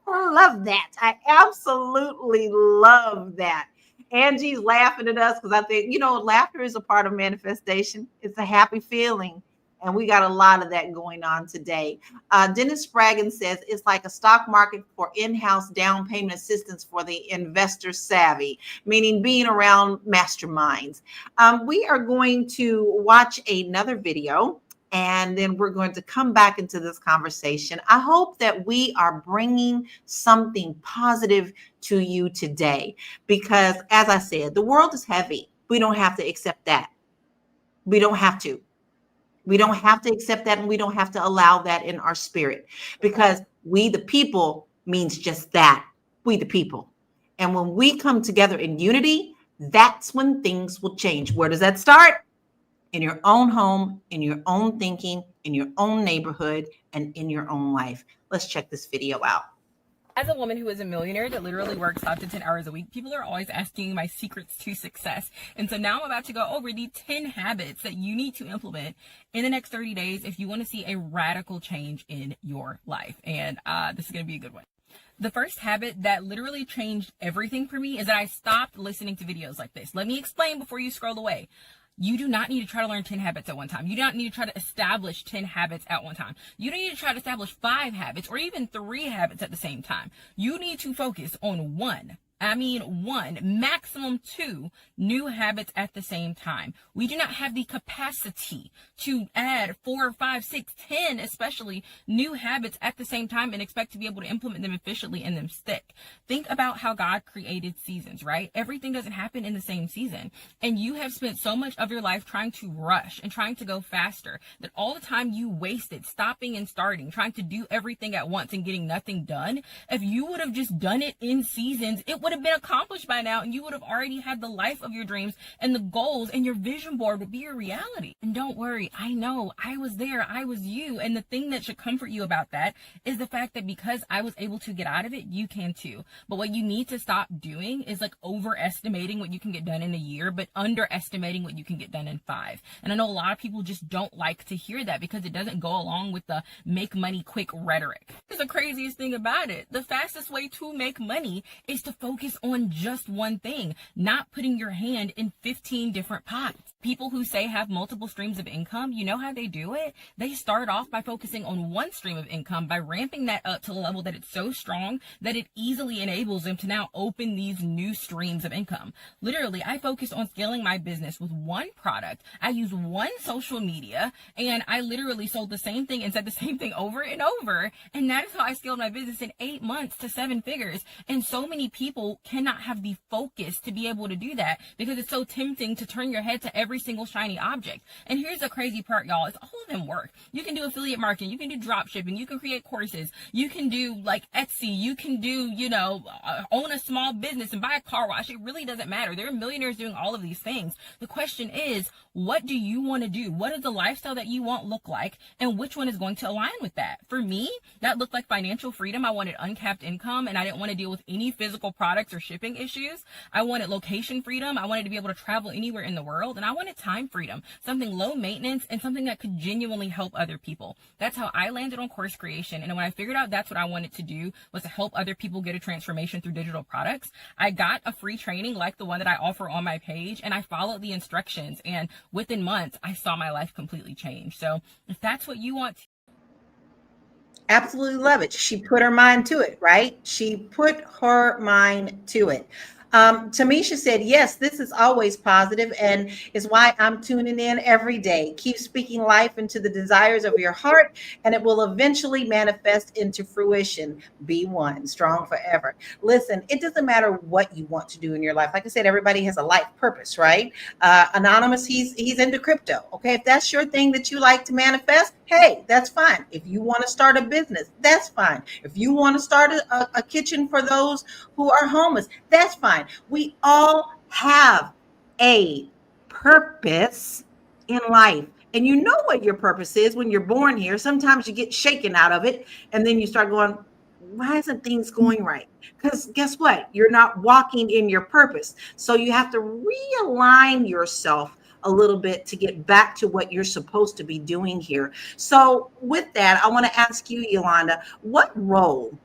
I love that. I absolutely love that. Angie's laughing at us because I think, laughter is a part of manifestation. It's a happy feeling. And we got a lot of that going on today. Dennis Spraggin says it's like a stock market for in-house down payment assistance for the investor savvy, meaning being around masterminds. We are going to watch another video, and then we're going to come back into this conversation. I hope that we are bringing something positive to you today, because as I said, the world is heavy. We don't have to accept that. We don't have to. We don't have to accept that, and we don't have to allow that in our spirit, because we the people means just that. We the people. And when we come together in unity, that's when things will change. Where does that start? In your own home, in your own thinking, in your own neighborhood, and in your own life. Let's check this video out. As a woman who is a millionaire that literally works 5 to 10 hours a week, people are always asking my secrets to success. And so now I'm about to go over the 10 habits that you need to implement in the next 30 days if you want to see a radical change in your life. And this is going to be a good one. The first habit that literally changed everything for me is that I stopped listening to videos like this. Let me explain before you scroll away. You do not need to try to learn 10 habits at one time. You don't need to try to establish 10 habits at one time. You don't need to try to establish 5 habits or even 3 habits at the same time. You need to focus on one, maximum 2 new habits at the same time. We do not have the capacity to add 4, 5, 6, 10, especially new habits at the same time and expect to be able to implement them efficiently and them stick. Think about how God created seasons, right? Everything doesn't happen in the same season. And you have spent so much of your life trying to rush and trying to go faster that all the time you wasted stopping and starting, trying to do everything at once and getting nothing done. If you would have just done it in seasons, it would have been accomplished by now, and you would have already had the life of your dreams, and the goals and your vision board would be your reality. And don't worry, I know I was there, I was you, and the thing that should comfort you about that is the fact that because I was able to get out of it, you can too. But what you need to stop doing is like overestimating what you can get done in a year, but underestimating what you can get done in 5. And I know a lot of people just don't like to hear that because it doesn't go along with the make money quick rhetoric. Here's the craziest thing about it. The fastest way to make money is to focus on just one thing, not putting your hand in 15 different pots. people who say have multiple streams of income, you know how they do it? They start off by focusing on one stream of income, by ramping that up to the level that it's so strong that it easily enables them to now open these new streams of income. Literally, I focused on scaling my business with one product. I used one social media, and I literally sold the same thing and said the same thing over and over. And that is how I scaled my business in 8 months to 7 figures. And so many people cannot have the focus to be able to do that because it's so tempting to turn your head to every single shiny object. And here's the crazy part, y'all. It's all of them work. You can do affiliate marketing. You can do drop shipping. You can create courses. You can do like Etsy. You can do, own a small business and buy a car wash. It really doesn't matter. There are millionaires doing all of these things. The question is, what do you want to do? What does the lifestyle that you want look like? And which one is going to align with that? For me, that looked like financial freedom. I wanted uncapped income, and I didn't want to deal with any physical products or shipping issues. I wanted location freedom. I wanted to be able to travel anywhere in the world. And I wanted time freedom, something low maintenance and something that could genuinely help other people. That's how I landed on course creation. And when I figured out that's what I wanted to do, was to help other people get a transformation through digital products, I got a free training like the one that I offer on my page, and I followed the instructions. And within months, I saw my life completely change. So if that's what you want to. Absolutely love it. She put her mind to it, right? She put her mind to it. Tamisha said, yes, this is always positive and is why I'm tuning in every day. Keep speaking life into the desires of your heart, and it will eventually manifest into fruition. Be one, strong forever. Listen, it doesn't matter what you want to do in your life. Like I said, everybody has a life purpose, right? Anonymous, he's into crypto. Okay, if that's your thing that you like to manifest, hey, that's fine. If you want to start a business, that's fine. If you want to start a kitchen for those who are homeless, that's fine. We all have a purpose in life. And you know what your purpose is when you're born here. Sometimes you get shaken out of it, and then you start going, why isn't things going right? Because guess what? You're not walking in your purpose. So you have to realign yourself a little bit to get back to what you're supposed to be doing here. So with that, I want to ask you, Yolanda, what role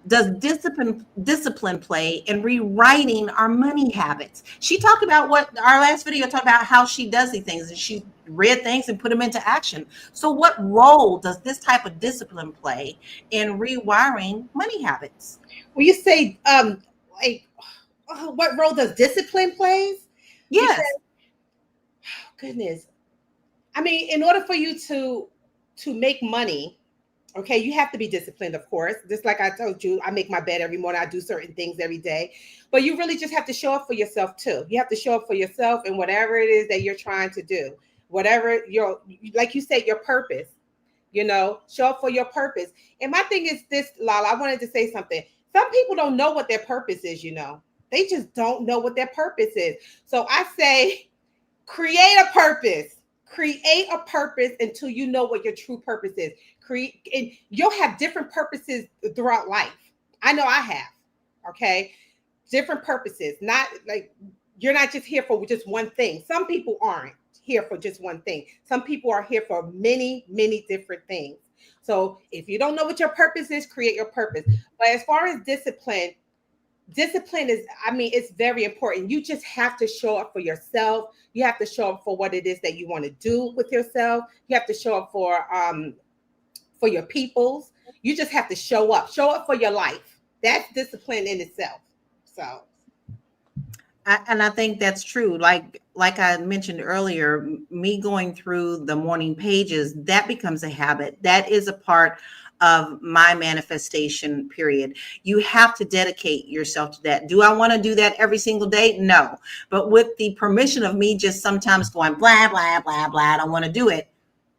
does discipline play in rewriting our money habits? She talked about what our last video talked about, how she does these things, and she read things and put them into action. So what role does this type of discipline play in rewiring money habits? Well, you say, what role does discipline play? Yes. Goodness. I mean, in order for you to make money, okay, you have to be disciplined, of course. Just like I told you, I make my bed every morning. I do certain things every day. But you really just have to show up for yourself, too. You have to show up for yourself in whatever it is that you're trying to do. Whatever like you said, your purpose, show up for your purpose. And my thing is this, Lala, I wanted to say something. Some people don't know what their purpose is, They just don't know what their purpose is. So I say, create a purpose. Create a purpose until you know what your true purpose is. And you'll have different purposes throughout life. I know I have. Okay. Different purposes. Not like you're not just here for just one thing. Some people aren't here for just one thing. Some people are here for many, many different things. So if you don't know what your purpose is, create your purpose. But as far as discipline is, it's very important. You just have to show up for yourself. You have to show up for what it is that you want to do with yourself. You have to show up for your peoples. You just have to show up for your life. That's discipline in itself. So. And I think that's true. Like I mentioned earlier, me going through the morning pages, that becomes a habit. That is a part of my manifestation period. You have to dedicate yourself to that. Do I want to do that every single day? No. But with the permission of me just sometimes going blah, blah, blah, blah, I don't want to do it,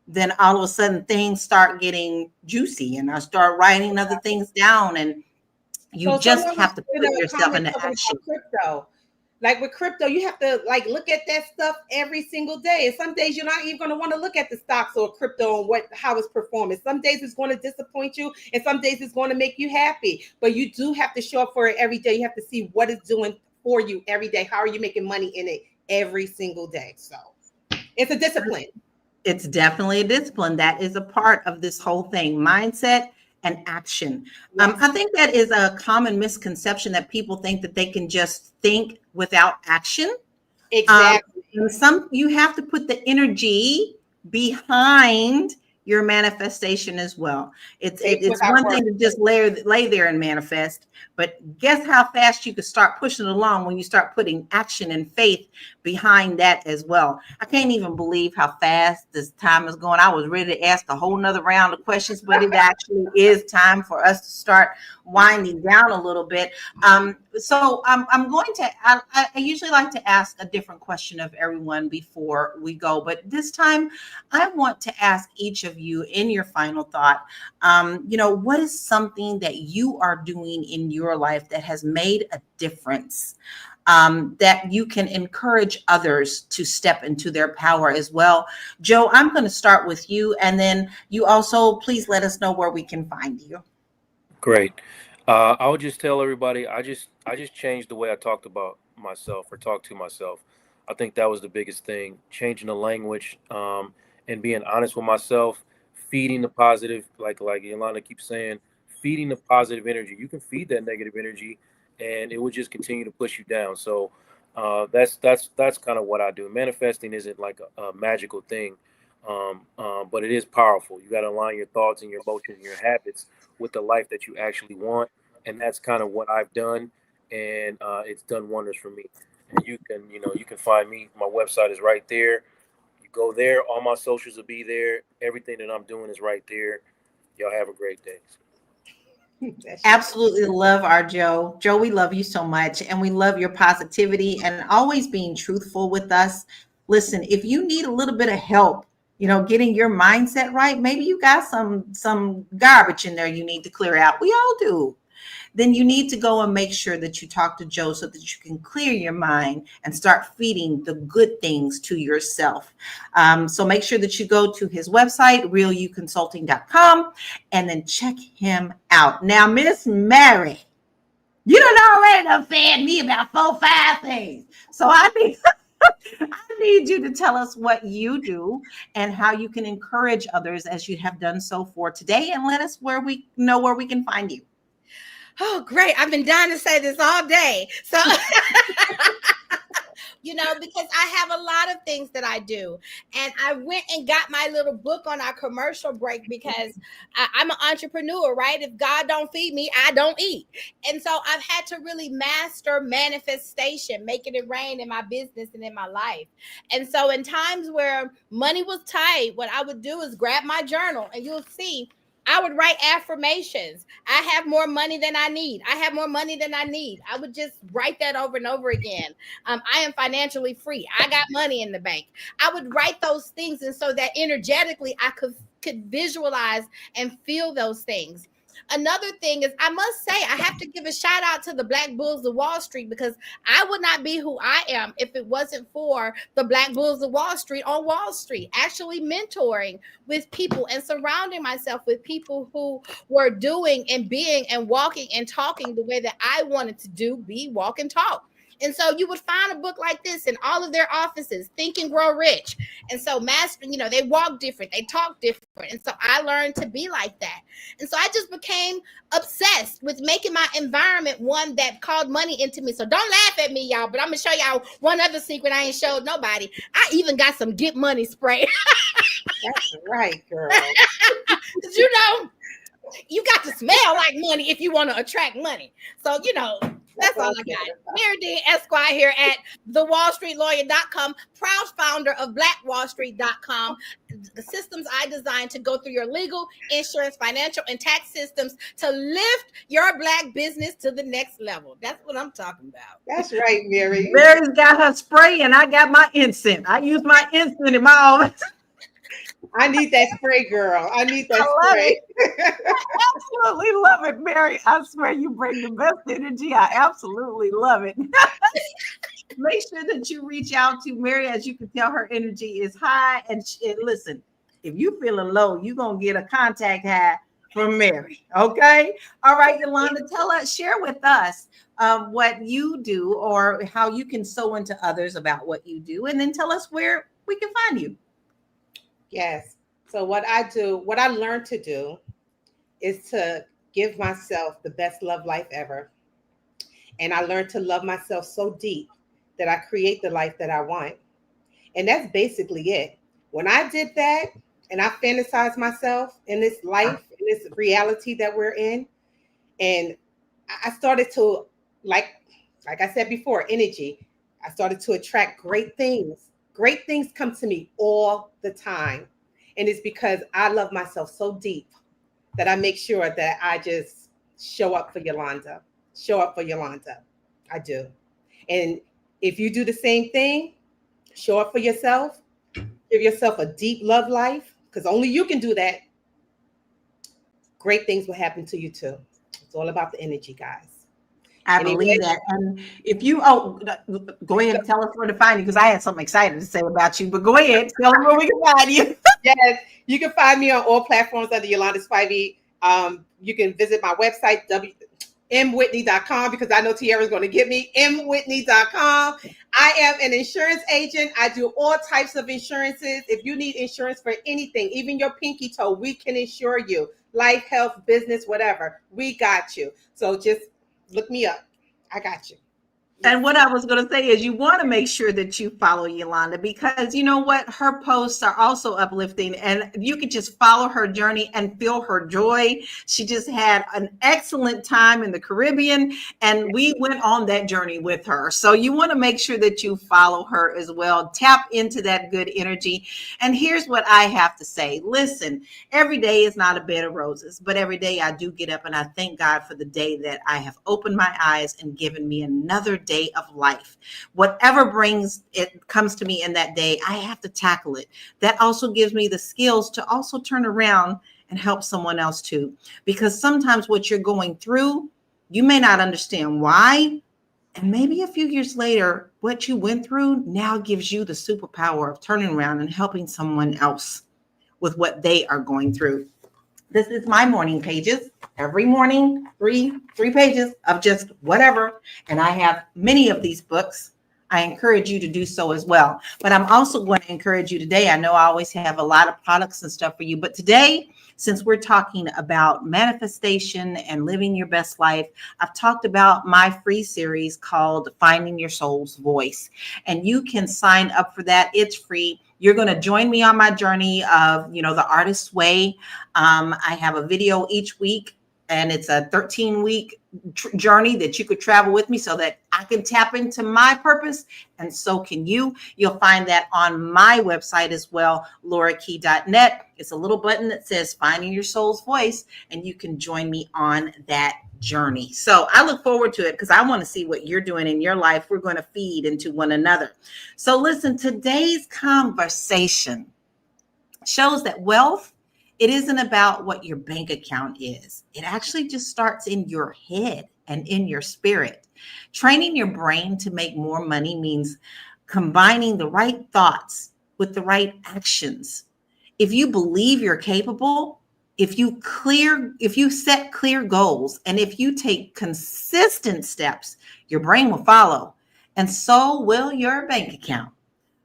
then all of a sudden things start getting juicy and I start writing other things down, and you just have to put yourself into action. Crypto. Like with crypto, you have to look at that stuff every single day. And some days you're not even going to want to look at the stocks or crypto and how it's performing. Some days it's going to disappoint you, and some days it's going to make you happy. But you do have to show up for it every day. You have to see what it's doing for you every day. How are you making money in it every single day? So it's a discipline. It's definitely a discipline. That is a part of this whole thing. Mindset and action. Yes. I think that is a common misconception, that people think that they can just think without action. Exactly. And you have to put the energy behind your manifestation as well. It's one thing to just lay there and manifest, but guess how fast you could start pushing along when you start putting action and faith behind that as well. I can't even believe how fast this time is going. I was ready to ask a whole nother round of questions, but it actually is time for us to start winding down a little bit. So I'm going to, I usually like to ask a different question of everyone before we go, but this time I want to ask each of you in your final thought, what is something that you are doing in your life that has made a difference, that you can encourage others to step into their power as well? Joe, I'm going to start with you, and then you also please let us know where we can find you. Great. I would just tell everybody, I just changed the way I talked about myself or talked to myself. I think that was the biggest thing, changing the language, and being honest with myself, feeding the positive, like Yolanda keeps saying, feeding the positive energy. You can feed that negative energy and it will just continue to push you down. So that's kind of what I do. Manifesting isn't like a magical thing, but it is powerful. You got to align your thoughts and your emotions and your habits with the life that you actually want. And that's kind of what I've done. And it's done wonders for me. And you can find me. My website is right there. You go there. All my socials will be there. Everything that I'm doing is right there. Y'all have a great day. Absolutely love our Joe. Joe, we love you so much, and we love your positivity and always being truthful with us. Listen, if you need a little bit of help, getting your mindset right, maybe you got some garbage in there you need to clear out. We all do. Then you need to go and make sure that you talk to Joe so that you can clear your mind and start feeding the good things to yourself. So make sure that you go to his website, realuconsulting.com, and then check him out. Now, Miss Marye, you done fed me about 4-5 things. So I need you to tell us what you do and how you can encourage others as you have done so for today, and let us where we can find you. Oh, great. I've been dying to say this all day. So, because I have a lot of things that I do. And I went and got my little book on our commercial break because I'm an entrepreneur, right? If God don't feed me, I don't eat. And so I've had to really master manifestation, making it rain in my business and in my life. And so in times where money was tight, what I would do is grab my journal, and you'll see I would write affirmations. I have more money than I need. I have more money than I need. I would just write that over and over again. I am financially free. I got money in the bank. I would write those things, and so that energetically I could visualize and feel those things. Another thing is, I must say, I have to give a shout out to the Black Bulls of Wall Street, because I would not be who I am if it wasn't for the Black Bulls of Wall Street on Wall Street, actually mentoring with people and surrounding myself with people who were doing and being and walking and talking the way that I wanted to do, be, walk, and talk. And so you would find a book like this in all of their offices, Think and Grow Rich. And so they walk different, they talk different. And so I learned to be like that. And so I just became obsessed with making my environment one that called money into me. So don't laugh at me, y'all, but I'm going to show y'all one other secret I ain't showed nobody. I even got some Get Money spray. That's right, girl. You got to smell like money if you want to attract money. So, that's all I got. Marye Dean Esquire here at thewallstreetlawyer.com, proud founder of blackwallstreet.com, the systems I designed to go through your legal, insurance, financial, and tax systems to lift your Black business to the next level. That's what I'm talking about. That's right, Marye. Marye's got her spray, and I got my incense. I use my incense in my office. I need that spray, girl. I need that spray. I absolutely love it, Marye. I swear you bring the best energy. I absolutely love it. Make sure that you reach out to Marye. As you can tell, her energy is high. And listen, if you're feeling low, you're going to get a contact high from Marye. Okay? All right, Yolanda, share with us what you do or how you can sow into others about what you do. And then tell us where we can find you. Yes. So what I learned to do is to give myself the best love life ever. And I learned to love myself so deep that I create the life that I want. And that's basically it. When I did that and I fantasized myself in this life, in this reality that we're in, and I started to, like I said before, energy. I started to attract great things. Great things come to me all the time. And it's because I love myself so deep that I make sure that I just show up for Yolanda. Show up for Yolanda. I do. And if you do the same thing, show up for yourself, give yourself a deep love life, because only you can do that. Great things will happen to you too. It's all about the energy, guys. I believe that. And if you, go ahead and tell us where to find you, because I had something exciting to say about you, but go ahead, tell them where we can find you. Yes, you can find me on all platforms under Yolanda Spivey. You can visit my website, mwhitney.com, because I know Tiara's going to get me, mwhitney.com. I am an insurance agent. I do all types of insurances. If you need insurance for anything, even your pinky toe, we can insure you. Life, health, business, whatever. We got you. So just look me up. I got you. And what I was going to say is you want to make sure that you follow Yolanda, because you know what? Her posts are also uplifting, and you can just follow her journey and feel her joy. She just had an excellent time in the Caribbean, and we went on that journey with her. So you want to make sure that you follow her as well. Tap into that good energy. And here's what I have to say. Listen, every day is not a bed of roses, but every day I do get up and I thank God for the day that I have opened my eyes and given me another day of life. Whatever brings it comes to me in that day, I have to tackle it. That also gives me the skills to also turn around and help someone else too. Because sometimes what you're going through, you may not understand why. And maybe a few years later, what you went through now gives you the superpower of turning around and helping someone else with what they are going through. This is my morning pages. Every morning, three pages of just whatever. And I have many of these books. I encourage you to do so as well. But I'm also going to encourage you today. I know I always have a lot of products and stuff for you. But today, since we're talking about manifestation and living your best life, I've talked about my free series called Finding Your Soul's Voice. And you can sign up for that. It's free. You're going to join me on my journey of, the artist's way. I have a video each week, and it's a 13-week journey that you could travel with me so that I can tap into my purpose, and so can you. You'll find that on my website as well, laurakey.net. It's a little button that says Finding Your Soul's Voice, and you can join me on that journey. So I look forward to it because I want to see what you're doing in your life. We're going to feed into one another. So listen, today's conversation shows that wealth, it isn't about what your bank account is. It actually just starts in your head and in your spirit. Training your brain to make more money means combining the right thoughts with the right actions. If you believe you're capable, if you set clear goals, and if you take consistent steps, your brain will follow, and so will your bank account.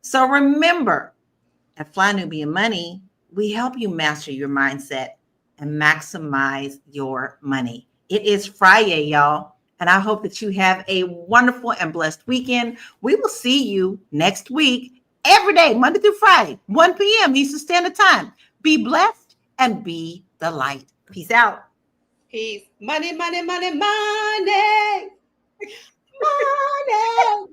So remember, at Fly Nubian Money, we help you master your mindset and maximize your money. It is Friday, y'all, and I hope that you have a wonderful and blessed weekend. We will see you next week, every day, Monday through Friday, 1 p.m. Eastern Standard Time. Be blessed and be the light. Peace out. Peace. Money, money, money, money. Money.